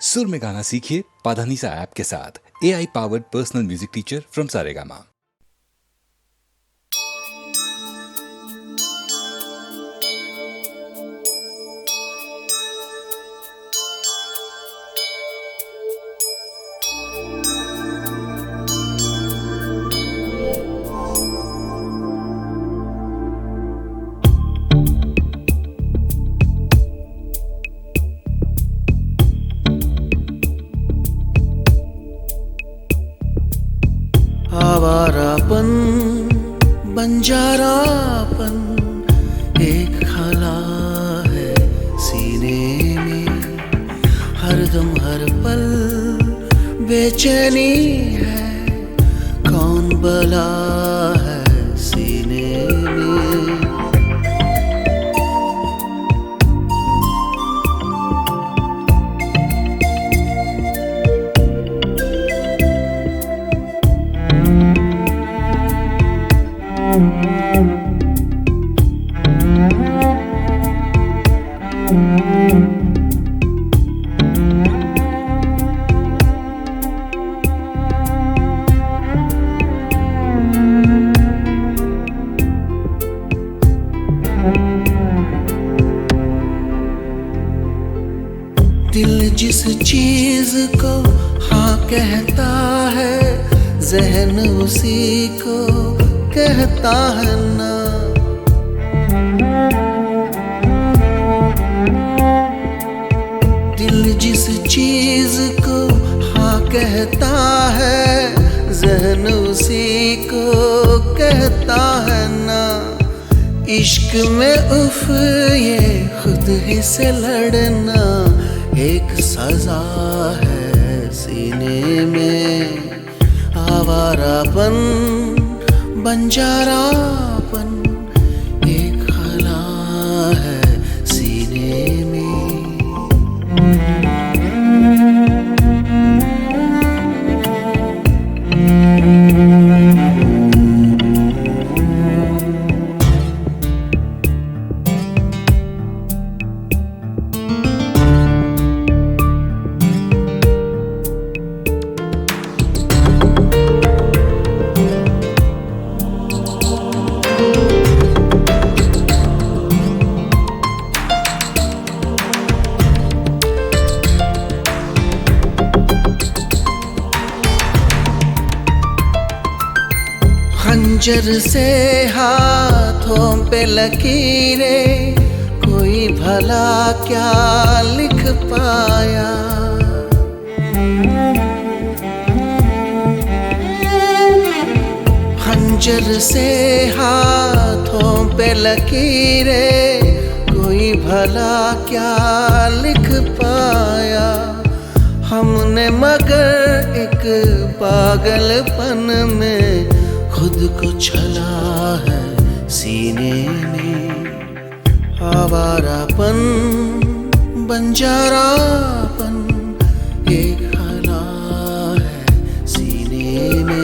सुर में गाना सीखिए पाधानीसा ऐप के साथ। AI powered personal music teacher from Saregama. आवारापन बंजारापन एक खला है सीने में, हरदम हर पल बेचैनी है, कौन बला है सीने में। दिल जिस चीज को हाँ कहता है, ज़हन उसी को कहता है ना। दिल जिस चीज को हाँ कहता है, ज़हन उसी को कहता है ना। इश्क में उफ ये खुद ही से लड़ना एक सजा है सीने में। आवारापन बंजारापन एक खला है सीने में। खंजर से हाथों पे लकीरें, कोई भला क्या लिख पाया। खंजर से हाथों पे लकीरें, कोई भला क्या लिख पाया। हमने मगर एक पागलपन में खुद को छला है सीने में। आवारापन बंजारापन एक खला है सीने में।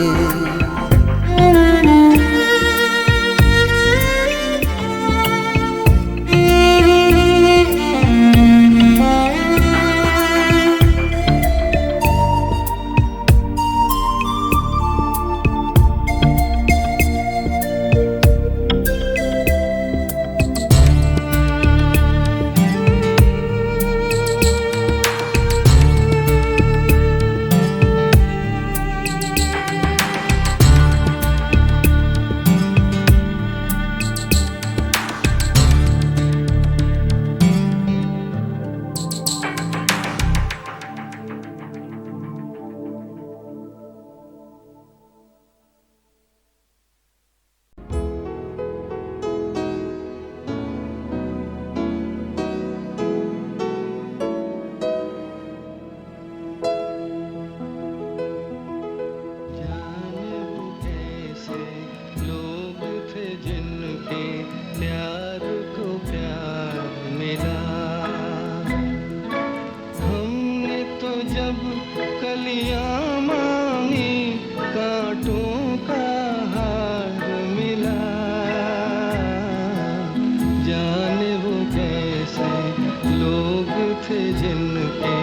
थे जिनके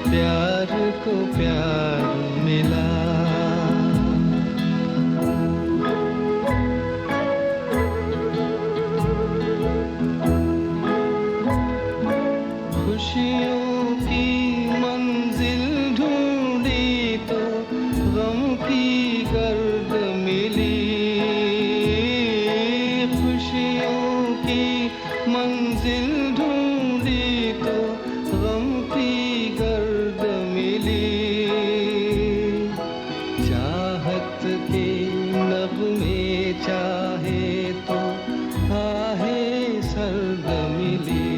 प्यार प्यार को प्यार मिला। खुशियों की मंजिल ढूंढी तो गम की गर्द मिली। खुशियों की मंजिल ढूंढी तो गम की गर्द मिली। चाहत के नगमे चाहे तो आहे सर्द मिली।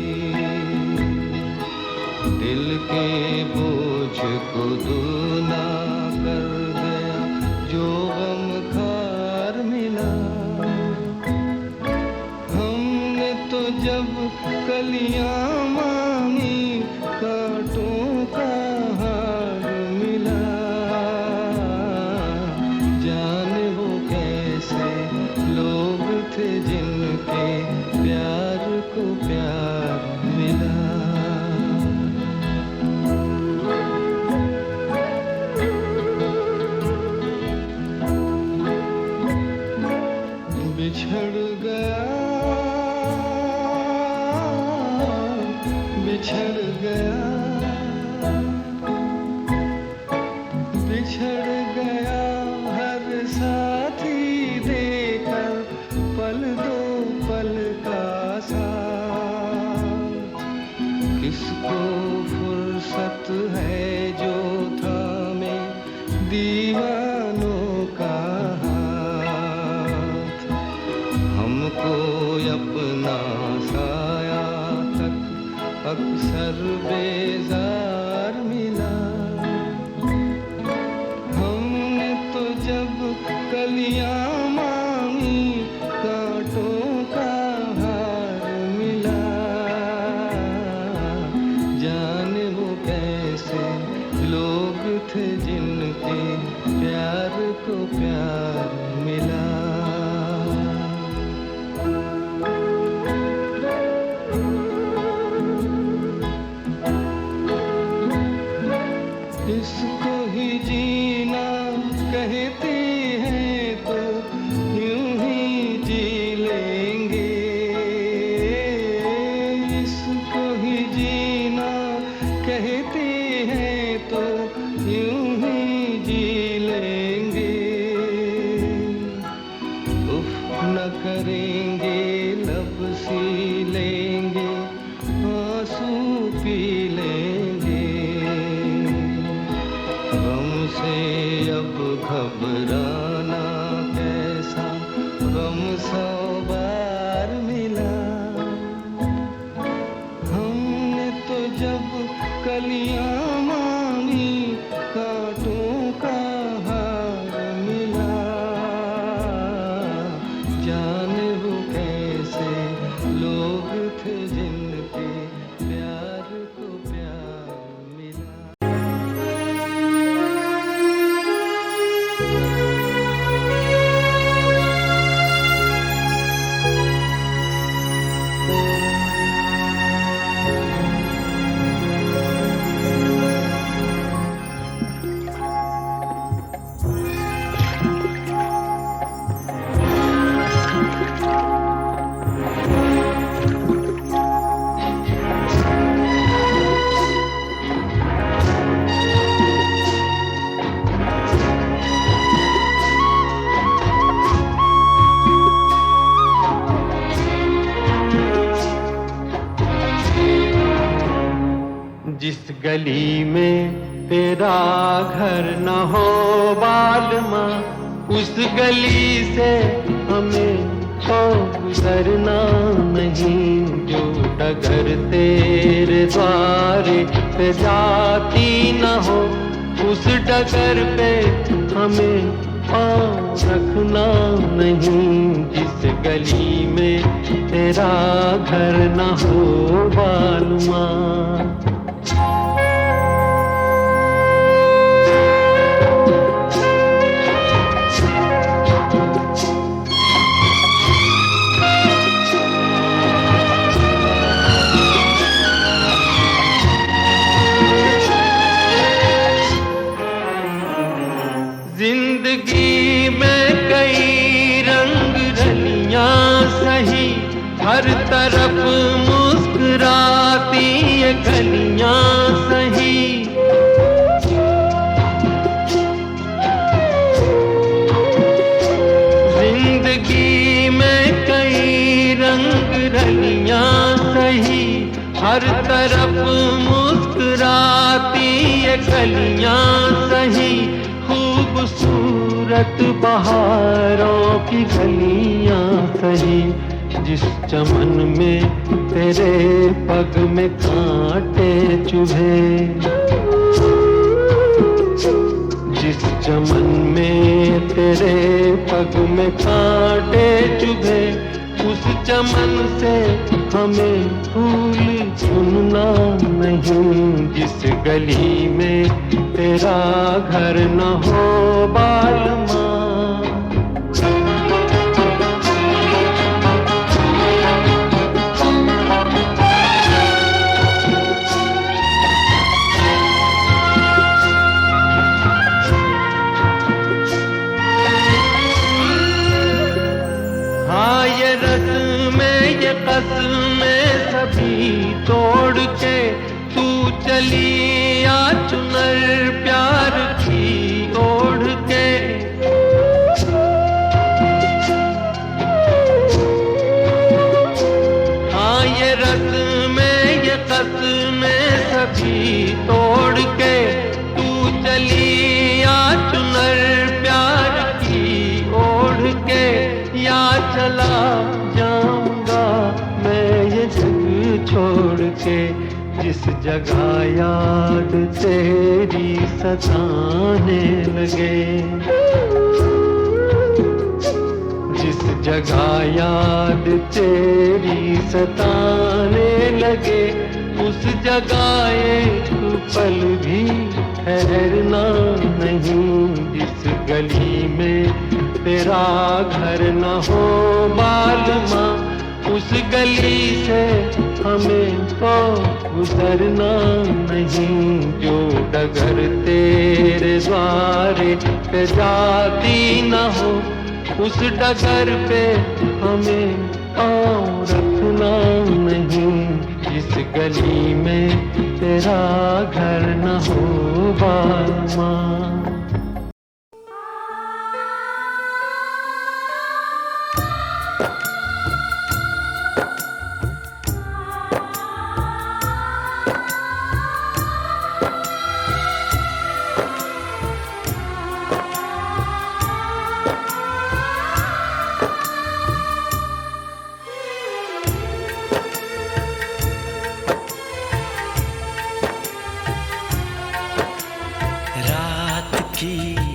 दिल के बोझ को दूना कर गया जो गम खार मिला। हमने तो जब कलियां मांगी कांटों का हार मिला। जाने वो कैसे लोग थे जिनके प्यार को प्यार मिला। बिछड़ गया बिछड़ गया बिछड़ गया हर साथी देकर पल दो पल का साथ। किसको फुर्सत है जो थामे दीवानों का हाथ। हमको अपना साया तक अक्सर बेजार मिला। हमने तो जब कलियां मांगी कांटों का हार मिला। जाने वो कैसे लोग थे जिनके प्यार को प्यार मिला। इसको ही जीना कहते हैं तो यूं ही जी लेंगे। इसको ही जीना कहते हैं तो यूं ही जी लेंगे। उफ न करेंगे लब सी लेंगे आंसू पी लेंगे। गम से अब घबराना कैसा गम 100 बार मिला। हमने तो जब कलियां मांगी कांटों का हार मिला। जाने वो कैसे लोग थे जिनके प्यार को प्यार मिला। जिस गली में तेरा घर न हो बालमा, उस गली से हमें तो गुजरना नहीं। जो डगर तेरे द्वारे पे जाती न हो, उस डगर पे हमें पाँव रखना नहीं। जिस गली में तेरा घर न हो बालमा। हर तरफ मुस्कुराती ये गलियां सही, खूबसूरत बहारों की गलियां सही। जिस चमन में तेरे पग में कांटे चुभे, जिस चमन में तेरे पग में कांटे चुभे, उस चमन से हमें फूल चुनना नहीं। जिस गली में तेरा घर न हो बालमा, हाँ ये रस्में ये कसमें सभी तोड़ के तू चली आ चुनर प्यार की ओढ़ के। हाँ ये रस्में ये कसमें सभी तोड़ के तू चली आ चुनर प्यार की ओढ़ के। या चला जाऊंगा मैं ये जग छोड़ के, जिस जगह याद तेरी सताने लगे, जिस जगह याद तेरी सताने लगे, उस जगह एक पल भी ठहरना नहीं। जिस गली में तेरा घर न हो बालमा, उस गली से हमें तो गुजरना नहीं। जो डगर तेरे द्वारे पे जाती न हो, उस डगर पे हमें पाँव रखना नहीं। जिस गली में तेरा घर न हो बालमा।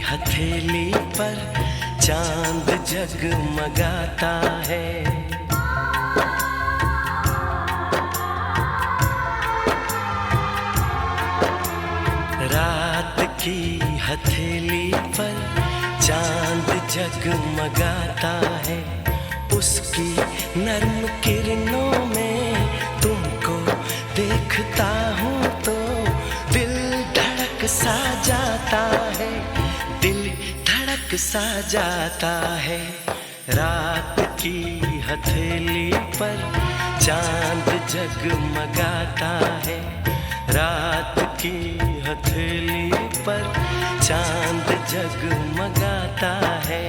हथेली पर चांद जगमगाता है, रात की हथेली पर चांद जगमगाता है। उसकी नर्म किरणों में तुमको देखता हूँ तो दिल धड़क सा जाता है, दिल धड़क सा जाता है। रात की हथेली पर चांद जगमगाता है, रात की हथेली पर चांद जगमगाता है।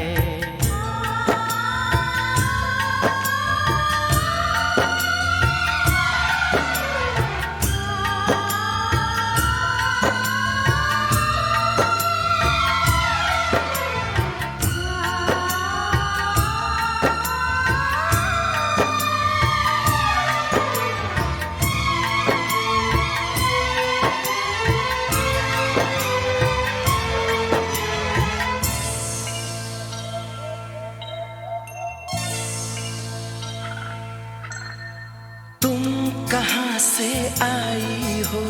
कहाँ से आई हो,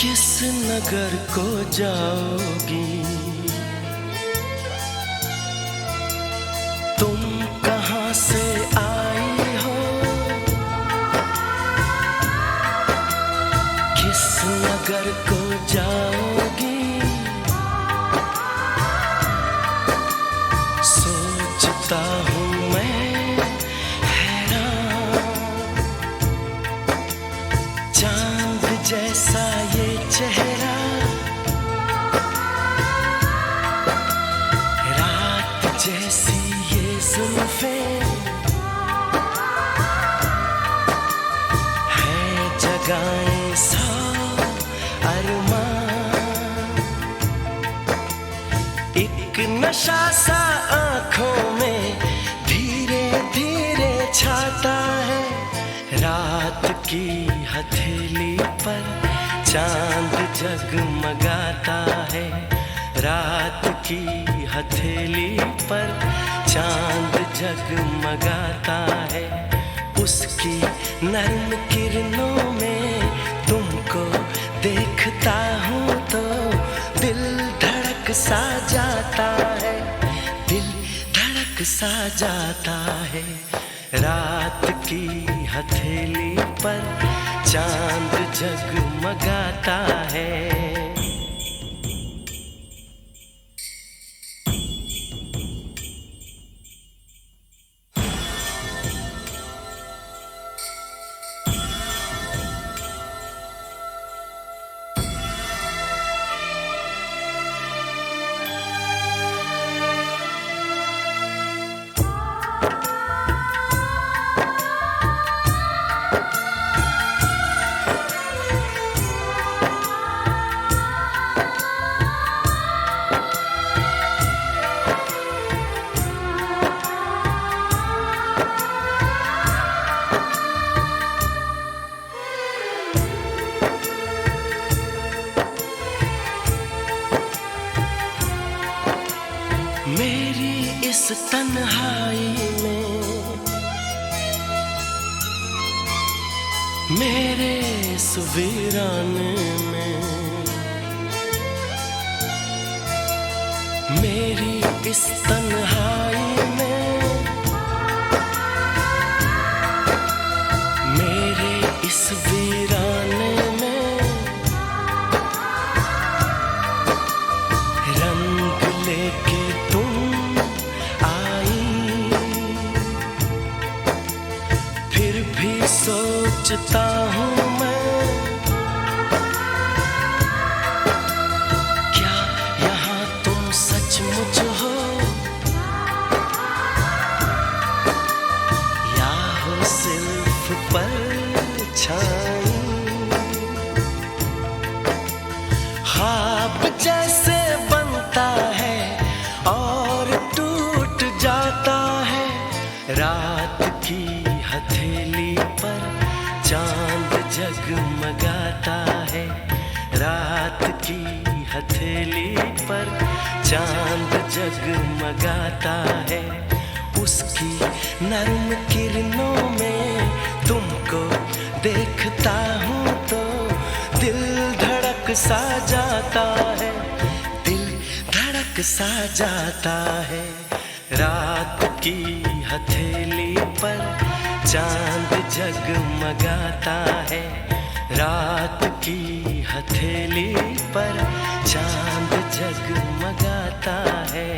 किस नगर को जाओगी, तुम कहाँ से आई हो, किस नगर को जाओगी। सोचता हूँ मैं जैसा ये चेहरा, रात जैसी ये जुल्फें, जगाएं सौ अरमान। एक नशा सा आंखों में धीरे धीरे छाता है। रात की हथेली पर चांद जगमगाता है। रात की हथेली पर चांद जगमगाता है। उसकी नर्म किरणों में तुमको देखता हूँ तो दिल धड़क सा जाता है। दिल धड़क सा जाता है। रात की हथेली पर चांद जगमगाता है। मेरी इस तन्हाई में, मेरे इस वीराने में, मेरी इस तन्हाई में, मेरे इस वीराने में रंग लेके तुम आई। फिर भी सोचता हूँ मैं, क्या यहाँ तुम सचमुच हो या हो सिर्फ परछाई। ख्वाब जैसे बनता है और टूट जाता है। रात की हथेली पर चांद जगमगाता है। रात की हथेली पर चांद जगमगाता है। उसकी नर्म किरणों में तुमको देखता हूँ तो दिल धड़क सा जाता है। दिल धड़क सा जाता है। रात की हथेली पर चांद जगमगाता है। रात की हथेली पर चांद जगमगाता है।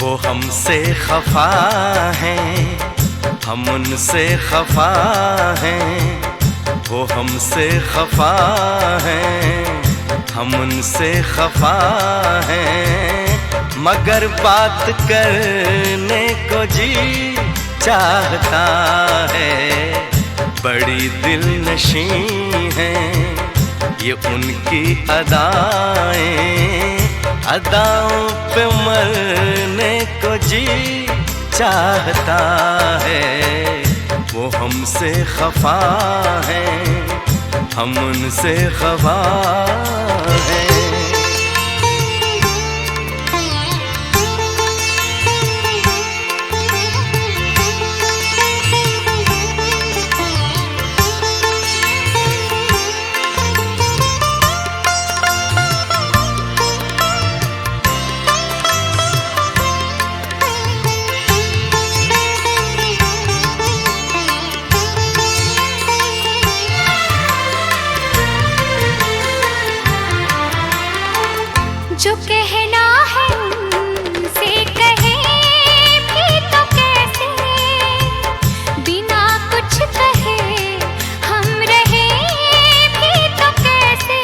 वो हमसे खफा हैं, हम उनसे खफा हैं। वो हमसे खफा हैं, हम उनसे खफा हैं। मगर बात करने को जी चाहता है। बड़ी दिलनशी हैं ये उनकी अदाएं, अदाओं पे मरने को जी चाहता है, वो हमसे खफा है, हम उनसे खफा है। जो कहना है उनसे कहे भी तो कैसे, बिना कुछ कहे हम रहे भी तो कैसे।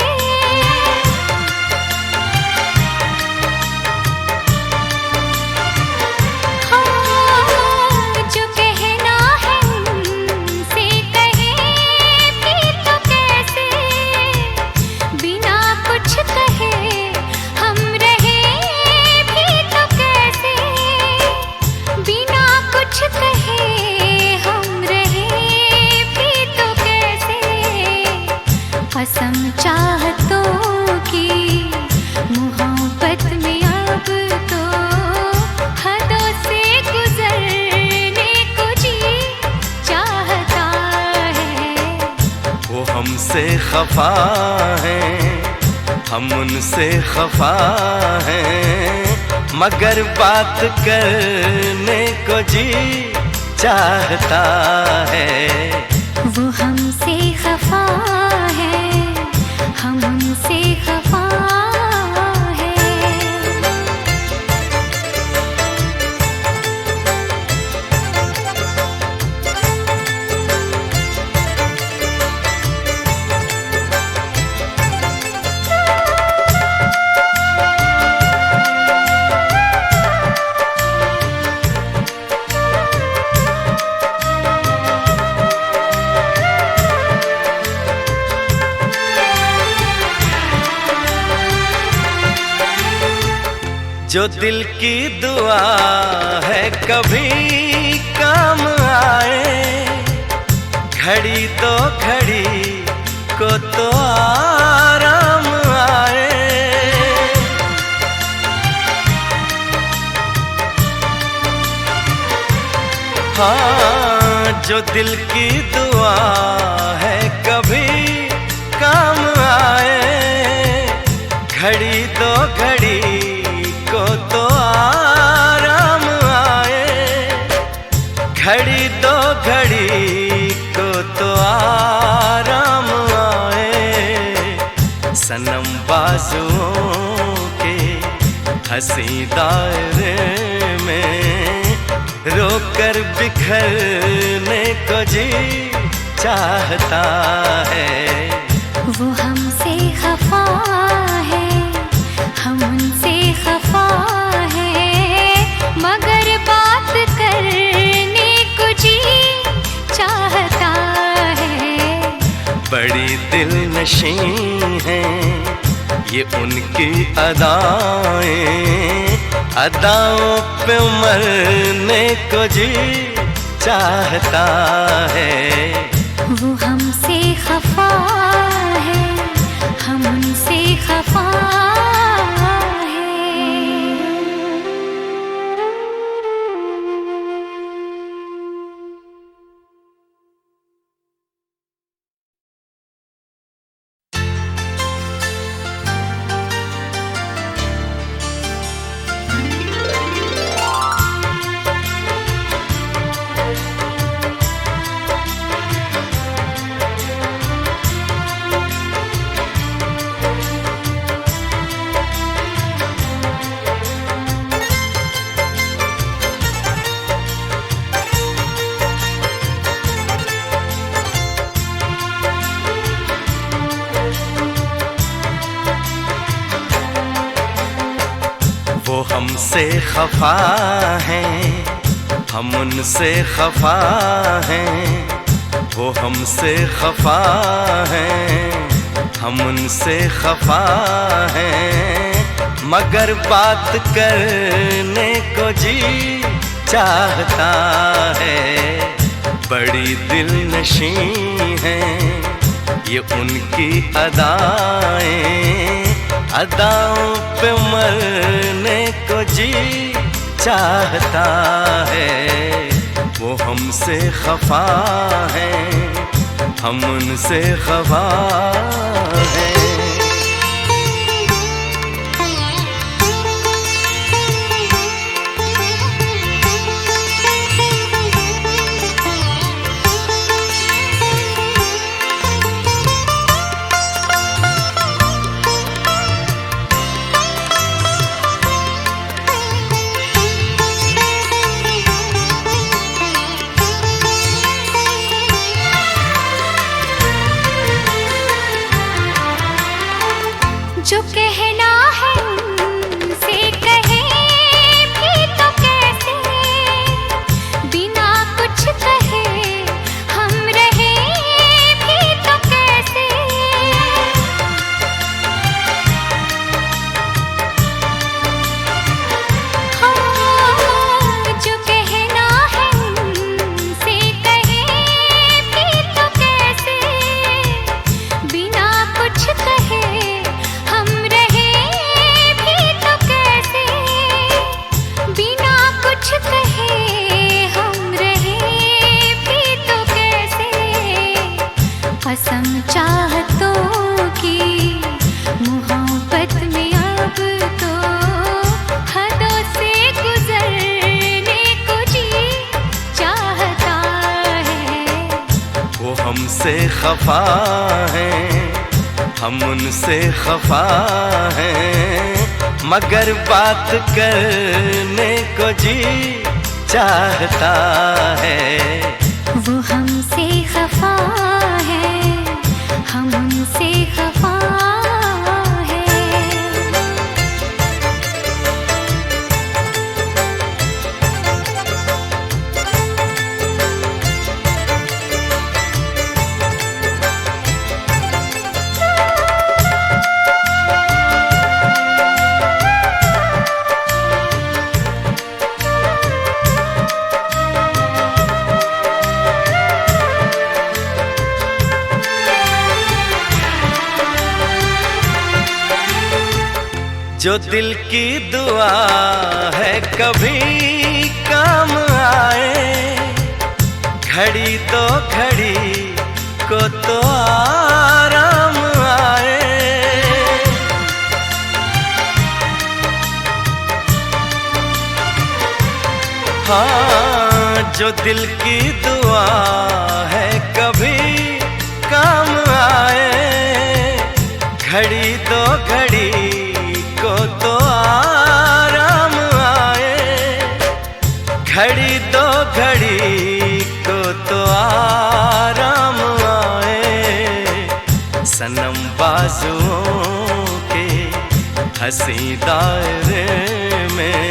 हाँ, जो कहना है उनसे कहे भी तो कैसे, बिना कुछ कहे हम रहे भी तो कैसे, बिना कुछ कहे हम रहे भी तो कैसे। कसम चाहतों की मोहब्बत में अब तो हदों से गुजरने को जी चाहता है। वो हमसे खफा है, हम उनसे खफा हैं, मगर बात करने को जी चाहता है। वो हमसे खफा है, हम उनसे खफा है। जो दिल की दुआ है कभी काम आए, घड़ी तो घड़ी को तो आराम आए। हाँ, जो दिल की दुआ है कभी काम आए, घड़ी तो घड़ी को तो आराम आए, घड़ी तो घड़ी को तो आराम आए। सनम बाजुओं के हंसी दायरे में रोकर बिखरने को जी चाहता है। वो हमसे खफा है, हम उनसे खफा है, मगर बात करने को जी चाहता है। बड़ी दिलनशी हैं ये उनकी अदाएं, अदाओं पे मरने को जी चाहता है। वो हमसे खफा है, हम उनसे खफा है। वो हमसे खफा हैं, हम उनसे खफा हैं। वो हमसे खफा हैं, हम उनसे खफा हैं, मगर बात करने को जी चाहता है। बड़ी दिलनशी है ये उनकी अदाएं, अदाओं पे मरने को जी चाहता है। वो हमसे खफा है, हम उनसे खफा है। जो कहना है उनसे कहे भी तो कैसे, बिना कुछ कहे हम रहे भी तो कैसे। हाँ, जो कहना है उनसे कहे भी तो कैसे, बिना कुछ कहे हम रहे भी तो कैसे, बिना कुछ कहे हम रहे भी तो कैसे। कसम चाहतों की मोहब्बत में अब तो हदों से गुजरने को जी चाहता है। वो हमसे खफा है, हम उनसे खफा हैं, मगर बात करने को जी चाहता है। वो हमसे खफा है, हम उनसे खफा है। जो दिल की दुआ है कभी काम आए, घड़ी तो घड़ी को तो आराम आए। हाँ, जो दिल की दुआ है कभी काम आए, घड़ी तो घड़ी को तो आराम आए, घड़ी तो घड़ी को तो आराम आए। सनम बाजुओं के हंसी दायरे में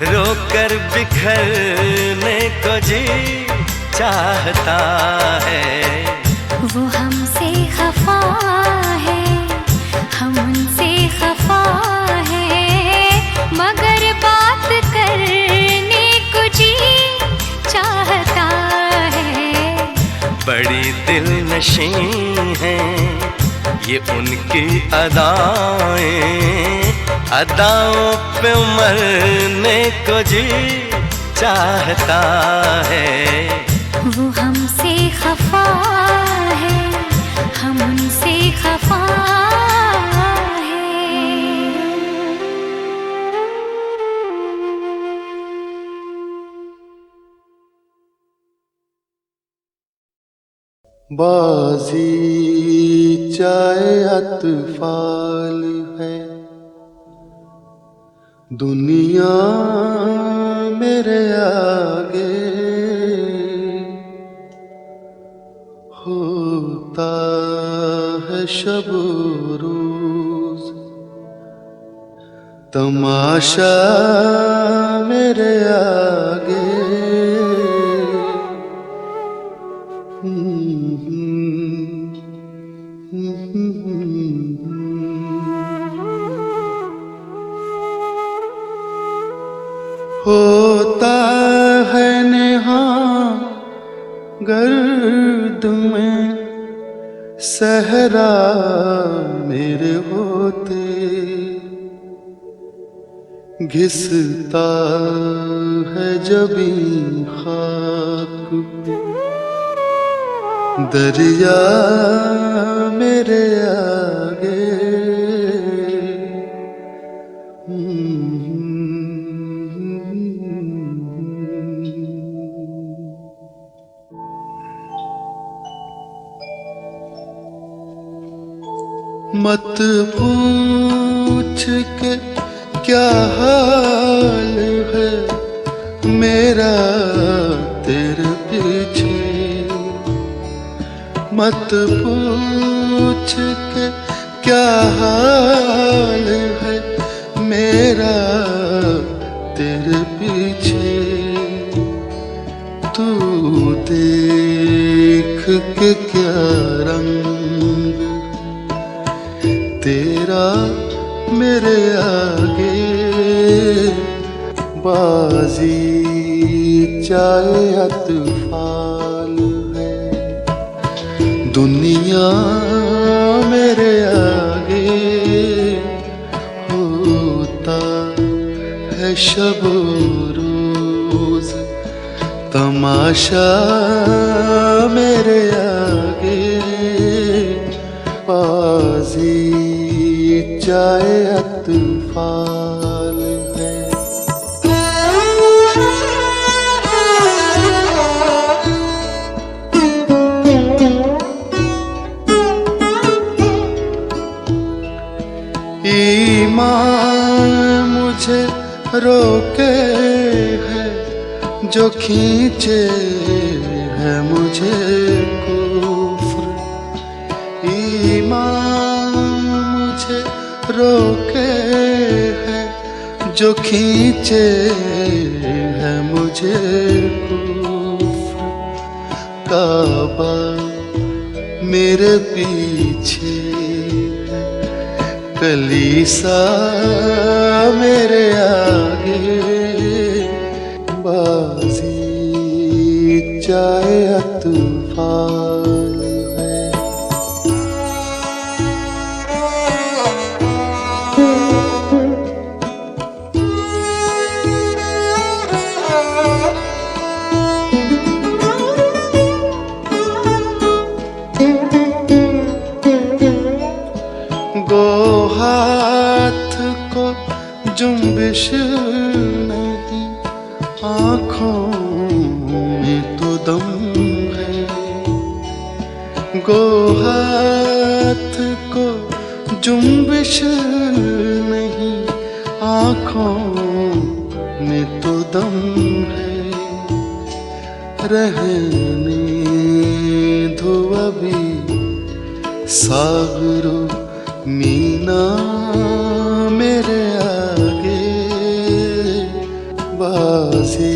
रोकर बिखरने को जी चाहता है। वो हमसे खफा है, हम उनसे खफा है, मगर बात करने को जी चाहता है। बड़ी दिलनशी है ये उनकी अदाएं, अदाओं पे मरने को जी चाहता है। वो हमसे खफा है, हम उनसे खफा है। बाजी चाहे अतफाल है, दुनिया मेरे आगे होता है शब रोज, तमाशा मेरे आगे। होता है नेहा गर्द में सहरा मेरे होते, घिसता है जबी खाक दरिया मेरे आगे। मत पूछ के क्या हाल है मेरा तेरे पीछे, मत पूछ के क्या हाल है मेरा तेरे पीछे। तू देख के क्या रंग तेरा मेरे आगे, बाजी चाहे अतफाल है दुनिया मेरे आगे। होता है शब रोज तमाशा मेरे आगे, बाजी चाहे अतफाल है। ईमान मुझे रोके है जो खींचे है मुझे कुफ्र, ईमान मुझे रोके है जो खींचे है मुझे कुफ्र। काबा मेरे पीछे है कलीसा मेरे आगे, बाजी चाहे अतफाल है। गो हाथ को जुम्बिश नहीं आँखों में तो दम है, गो हाथ को जुम्बिश नहीं आँखों में तो दम है। रहने दो अभी सागरो मीना मेरे आगे, बाजी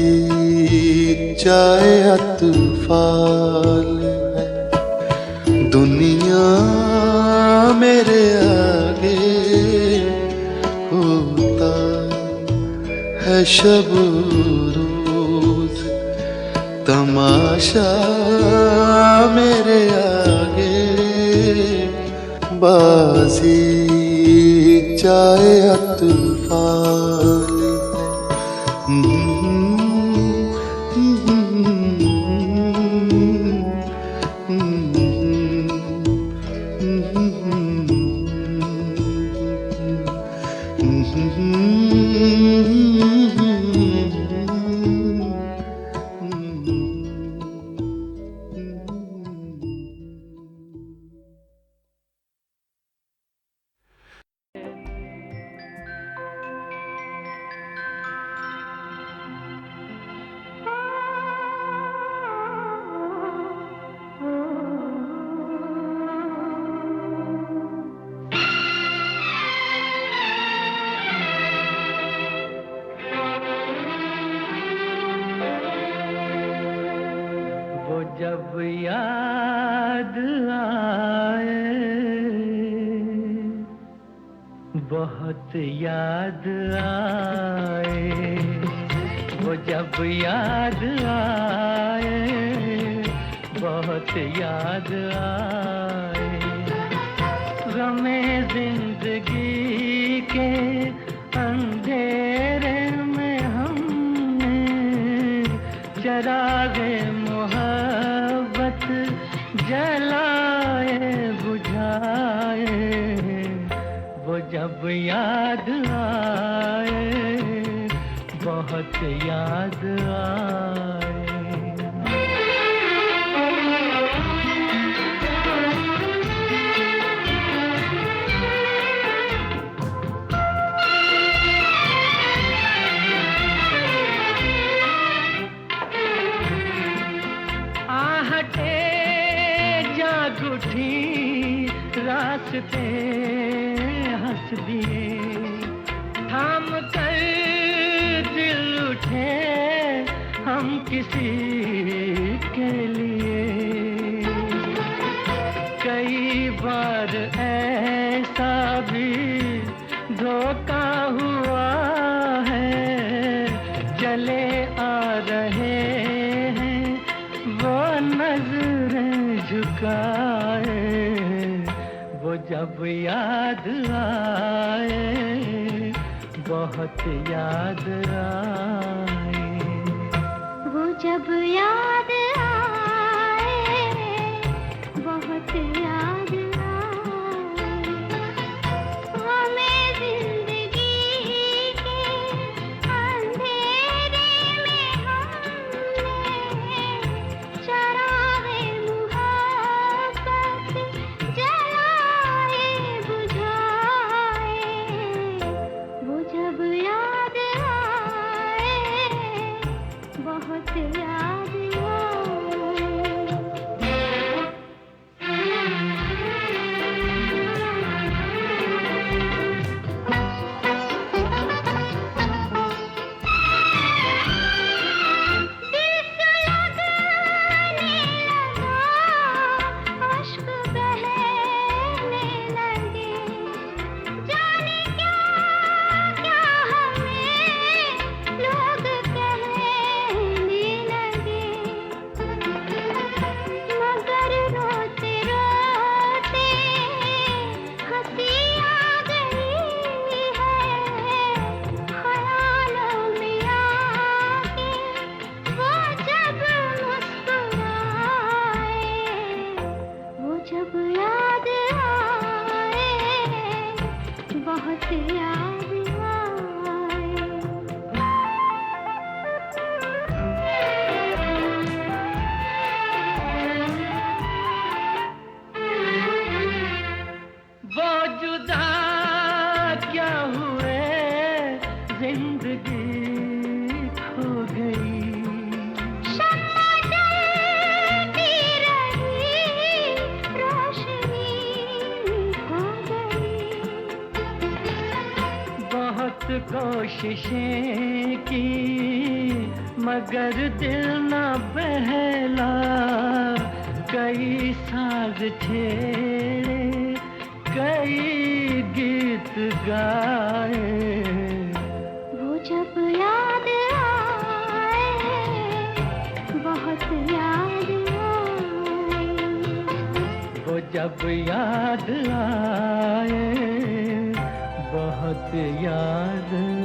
चाहे अतफाल है दुनिया मेरे आगे। होता है शब रोज तमाशा मेरे आगे, बाजी चाहे अतफाल जब याद आए बहुत याद आए, वो जब याद आए, बहुत याद आए। गमे जिंदगी के अंधेरे में हमने चरागे मोहब्बत जलाए बुझाए। वो जब याद आए, बहुत याद आए। आहटे जाग उठी, रास्ते हंस दिए, थाम कर दिल उठे हम किसी के लिए। कई बार ऐसा भी धोखा हुआ है, चले आ रहे हैं वो नजरें झुकाए। वो जब याद आए, बहुत याद आए। वो जब याद आए, बहुत याद आए। हमें जिंदगी के अंधेरे में हमने चरागे मुहब्बत जलाए बुझाए। वो जब याद आए, बहुत याद आए। अश्क बहने लगे, जाने क्या क्या हमें लोग कहने लगे। मगर रोते रोते हंसी आ गई है, ख्यालों में आके वो जब मुस्कुराए। वो जब याद आए, बहुत याद वो जुदा क्या हुए, जिंदगी खो गई। शम्मा जलती रही, रोशनी हो गई। बहुत कोशिशें की मगर दिल न बहला, कई साज छेड़े, कई गीत गाए। वो जब याद आए, बहुत याद आए। वो जब याद आए, बहुत याद आए।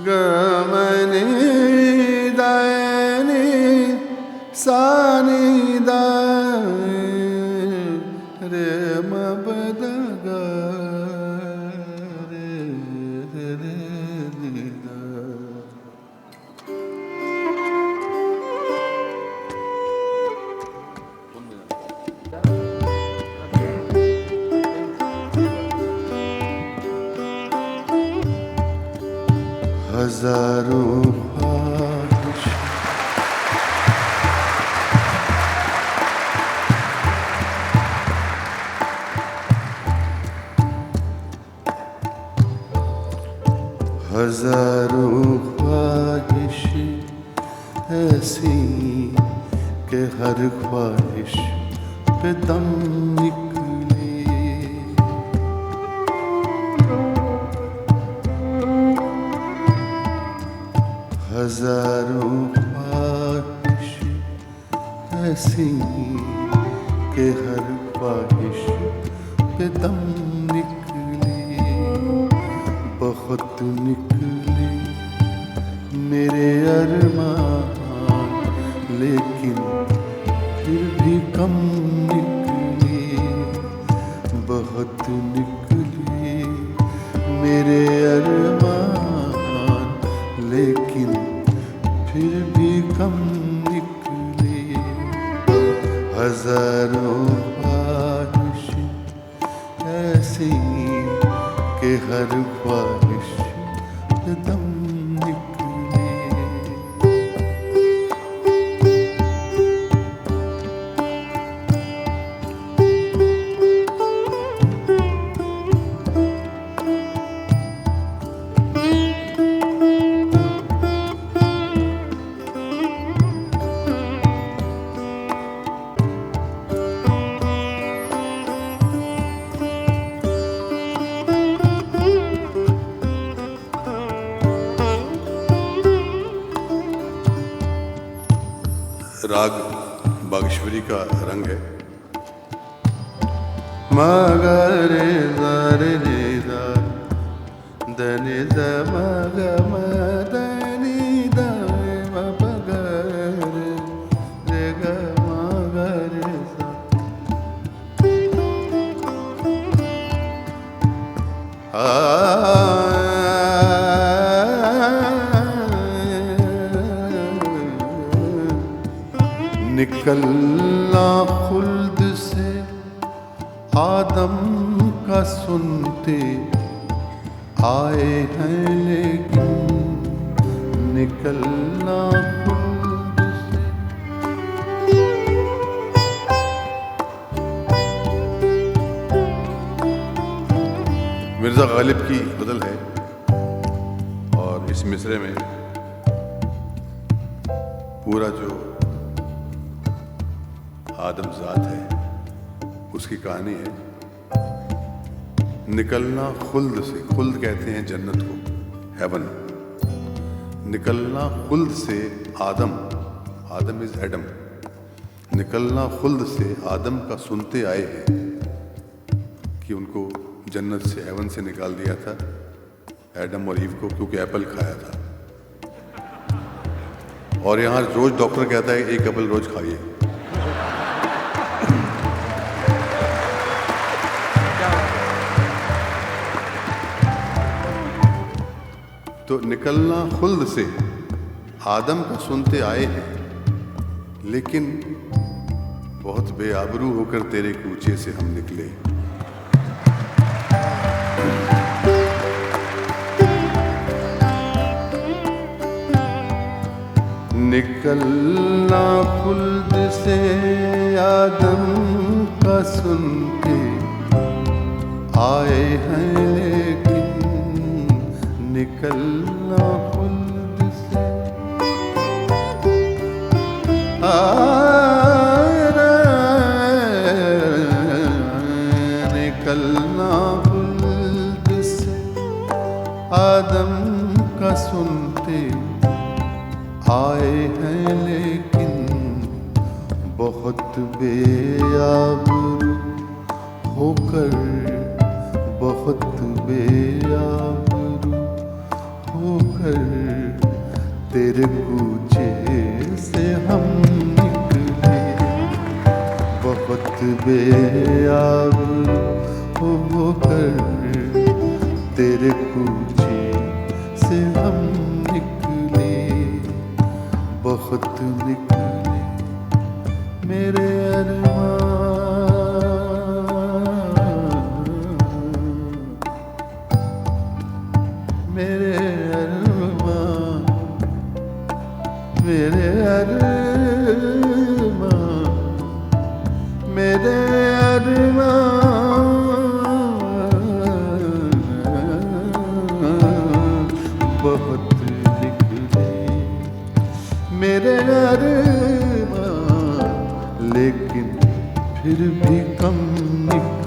गमनी दयनी सानी दा रे मबद गा रे रे रे दा। हजारों ख्वाहिश हजारों ख्वाहिश ऐसी कि हर ख्वाहिश पे दम निकले। हजारों ख्वाहिश ऐसी कि हर ख्वाहिश पे दम निकले। बहुत निकले मेरे अरमान लेकिन फिर भी कम निकले। बहुत निकले मेरे अरमान लेकिन फिर भी कम निकले। हजारों ख्वाहिश ऐसी कि हर ख्वाहिश पे दम निकले। राग बागेश्वरी का रंग है। मगरे रे रे दा दनि द मग मदनि द म पगरे रे ग मगरे सा। निकलना खुल्द से आदम का सुनते आए हैं लेकिन निकलना खुल्द से। मिर्ज़ा गालिब की गज़ल है और इस मिसरे में पूरा जो आदमजात है उसकी कहानी है। निकलना खुल्द से, खुल्द कहते हैं जन्नत को, हेवन। निकलना खुल्द से आदम, आदम इज एडम। निकलना खुल्द से आदम का सुनते आए हैं कि उनको जन्नत से, हेवन से निकाल दिया था एडम और ईव को, क्योंकि एप्पल खाया था। और यहाँ रोज डॉक्टर कहता है एक एप्पल रोज खाइए। तो निकलना खुल्द से आदम का सुनते आए हैं लेकिन बहुत बेआबरू होकर तेरे कूचे से हम निकले। निकलना खुल्द से आदम का सुनते आए हैं लेकिन निकलना खुल्द से आबरू होकर बहुत बेआबरू होकर तेरे कूचे से हम निकले, बहुत बेआबरू होकर तेरे कूचे से हम निकले, बहुत निकले मेरे मेरे अरमान, मेरे अरमान, मेरे अरमान बहुत निकले मेरे अरमान, लेकिन फिर भी कम निकले।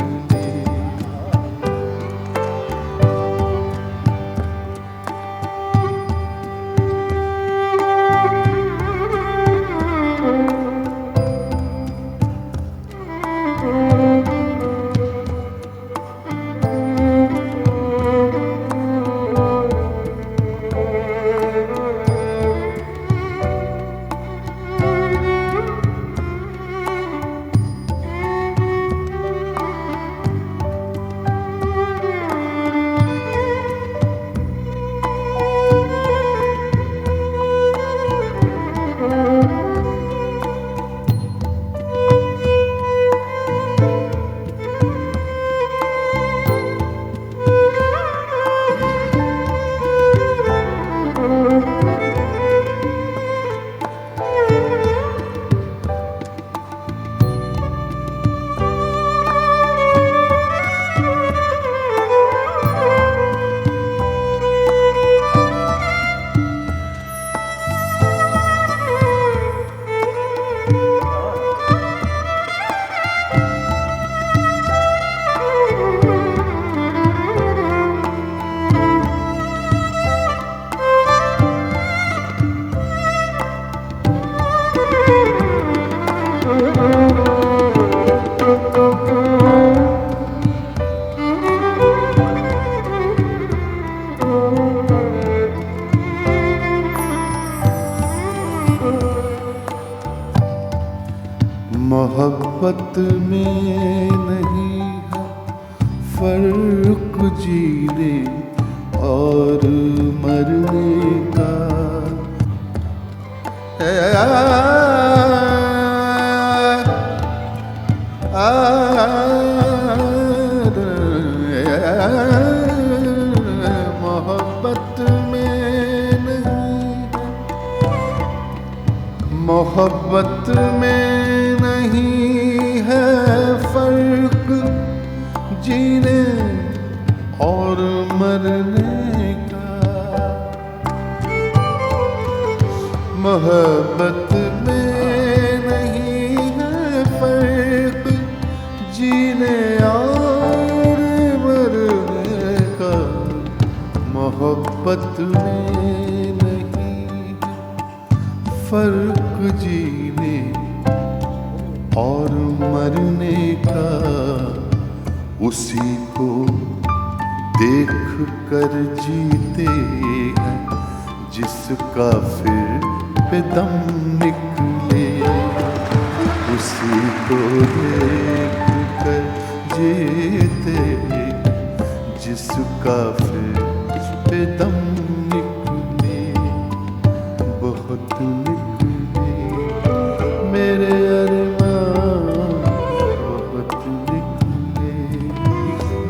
मोहब्बत में नहीं है फर्क जीने और मरने का, मोहब्बत में नहीं, मोहब्बत में नहीं है फर्क जीने और मरने का, मोहब्बत में नहीं है फर्क जीने और मरने का, मोहब्बत में नहीं है फर्क जीने और मरने का, उसी को देख कर जीते हैं जिसका फिर पे दम निकले, उसी को देख कर जीते हैं जिसका फिर पे दम निकले, बहुत निकले मेरे अरमान, बहुत निकले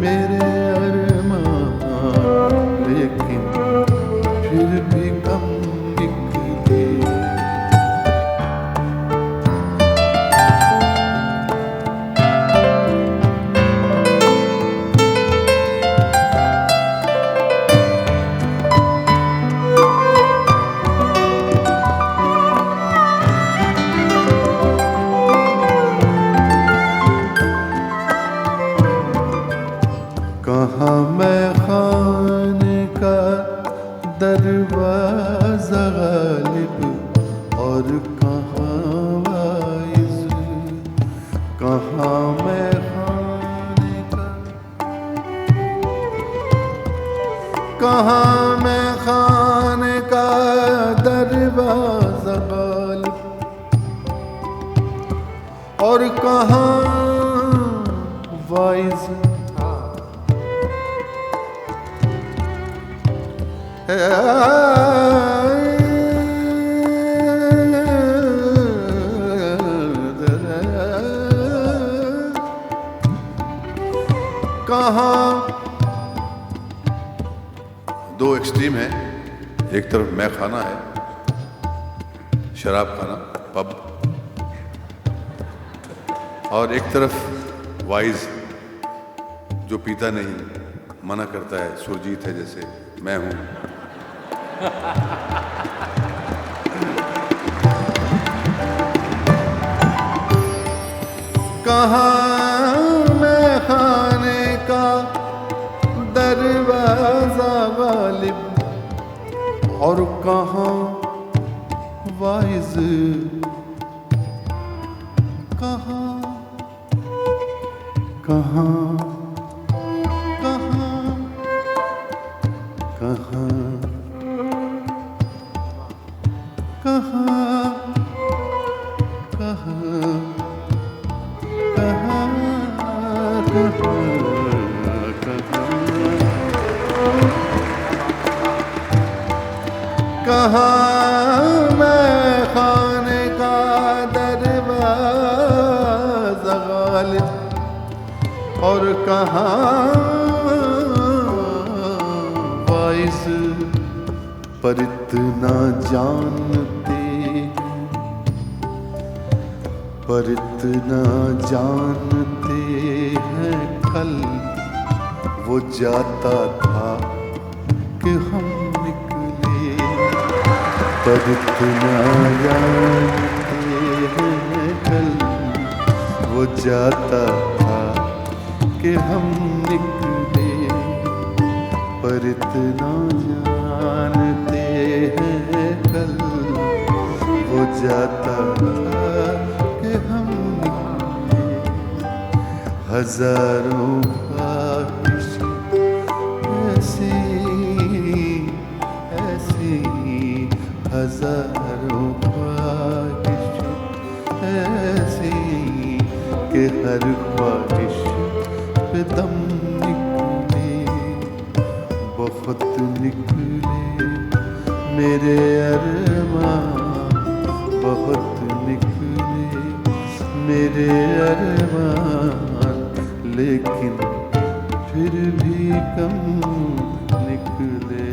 मेरे अरमान, लेकिन फिर भी कम निकले। कहाँ मैं खाने का, कहाँ मैं खाने का दरवाजा गालिब, और कहाँ वाइज कहाँ। दो एक्सट्रीम है, एक तरफ मैं खाना है, शराब खाना, पब, और एक तरफ वाइज जो पीता नहीं, मना करता है, सुरजीत है जैसे मैं हूं। कहाँ मैं खाने का दरवाजा गालिब, और कहाँ वाइज, कहाँ कहाँ कहाँ कहाँ कहाँ कहाँ कहाँ मैं खाने का दरवाजा गालिब, और कहाँ वाइस, पर इतना जानते, पर इतना जानते हैं कल वो जाता था कि हम निकले, पर इतना जानते हैं कल वो जाता था कि हम निकले, पर इतना जानते हैं कल वो जाता था कि हम निकले। हजारों ख्वाहिश ऐसी ऐसी, हजारों ख्वाहिश ऐसी कि हर ख्वाहिश पे दम निकले, बहुत निकले मेरे अरमां, बहुत निकले मेरे अरमान, लेकिन फिर भी कम निकले।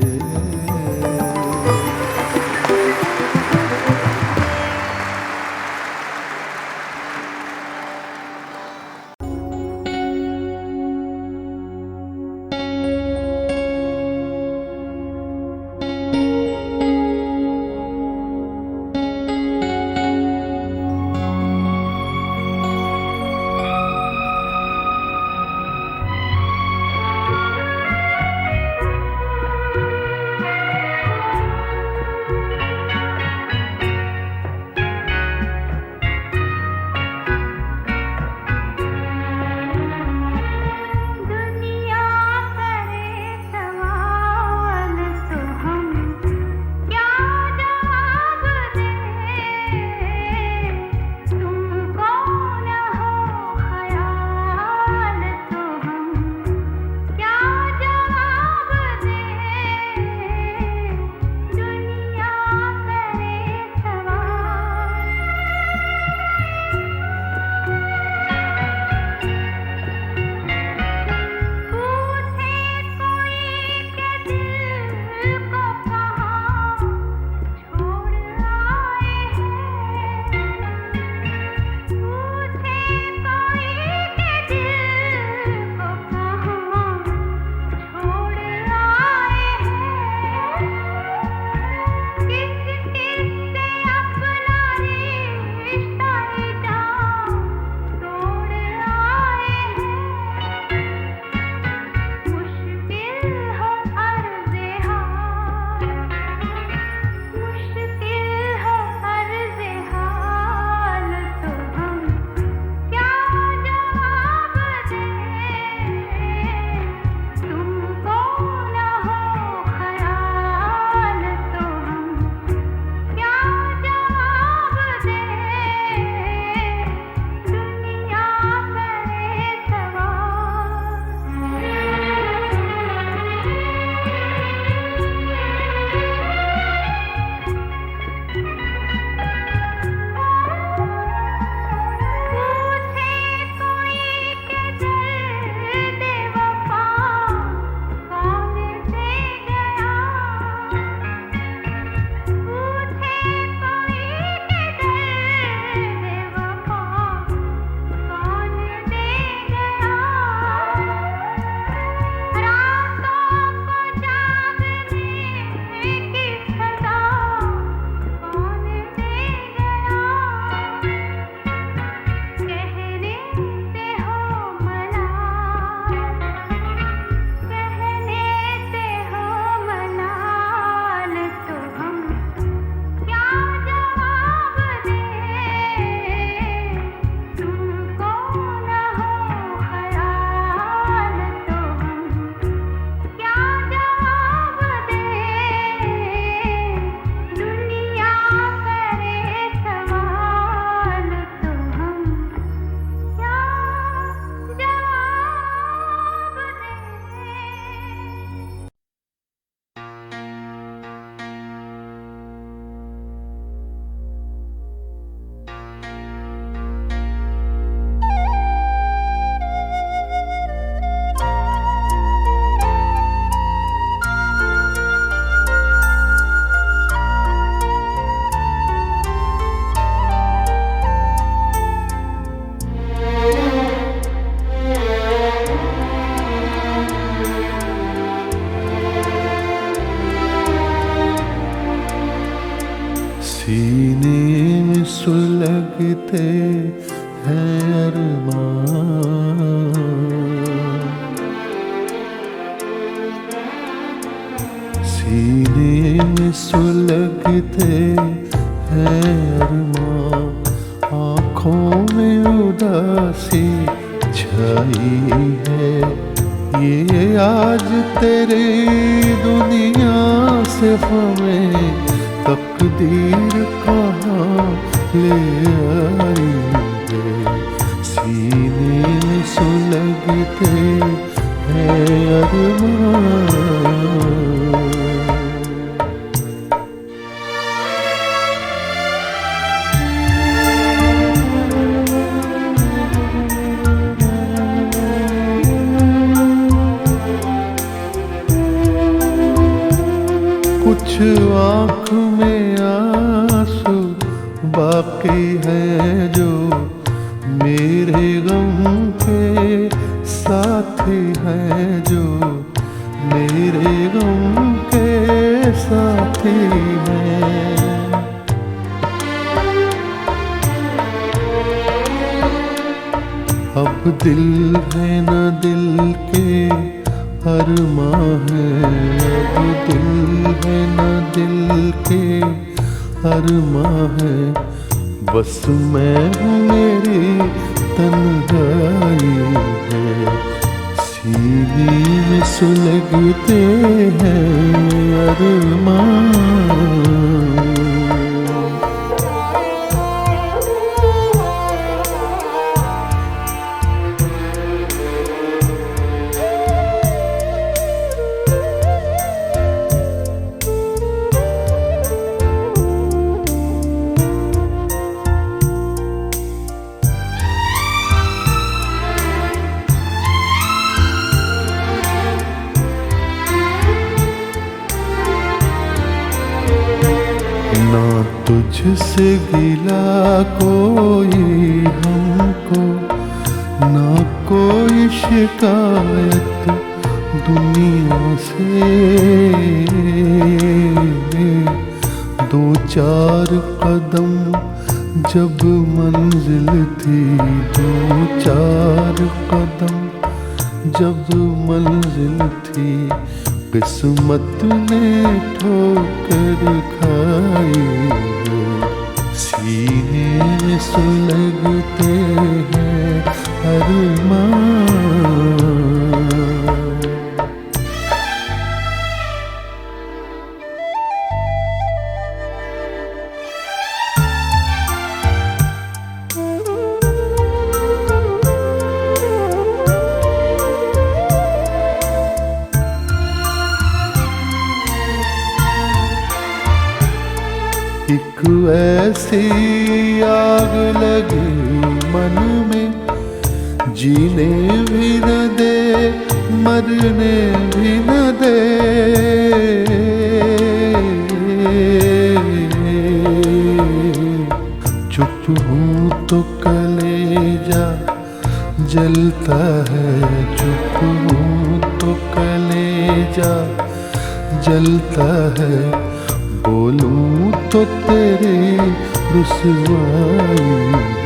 सुलगते हैं अरमान। सीने में सुलगते हैं अरमान, आँखों में उदासी छाई है। ये आज तेरी दुनिया से हमें तकदीर कहाँ ले आई है। सीने में सुलगते हैं अरमान। कुछ आँख में आंसू बाकी हैं जो मेरे गम के साथी हैं, जो मेरे गम के साथी हैं। अब दिल है न दिल के अरमां है, अब दिल है न दिल के अरमां है। बस मैं हूँ मेरी तन्हाई है। सीने में सुलगते हैं अरमां। ना तुझसे गिला कोई हमको, ना कोई शिकायत दुनिया से। दो चार कदम जब मंजिल थी, दो चार कदम जब मंजिल थी, किस्मत ने ठोकर खाई है। सीने में सुलगते हैं अरमान। एक ऐसी आग लगी मन में, जीने भी न दे मरने भी न दे। चुप हूँ तो कलेजा जलता है, चुप हूँ तो कलेजा जलता है। बोलूं तो तेरी रुसवाई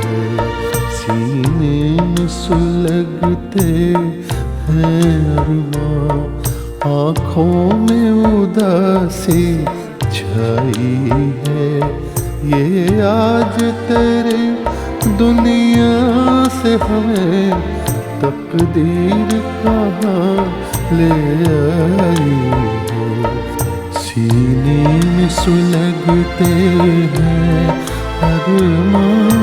है। सीने में सुलगते हैं अरमां, आँखों में उदासी छाई है। ये आज तेरी दुनिया से हमें तकदीर कहाँ ले आई है। सीने में सुलगते हैं अरमां।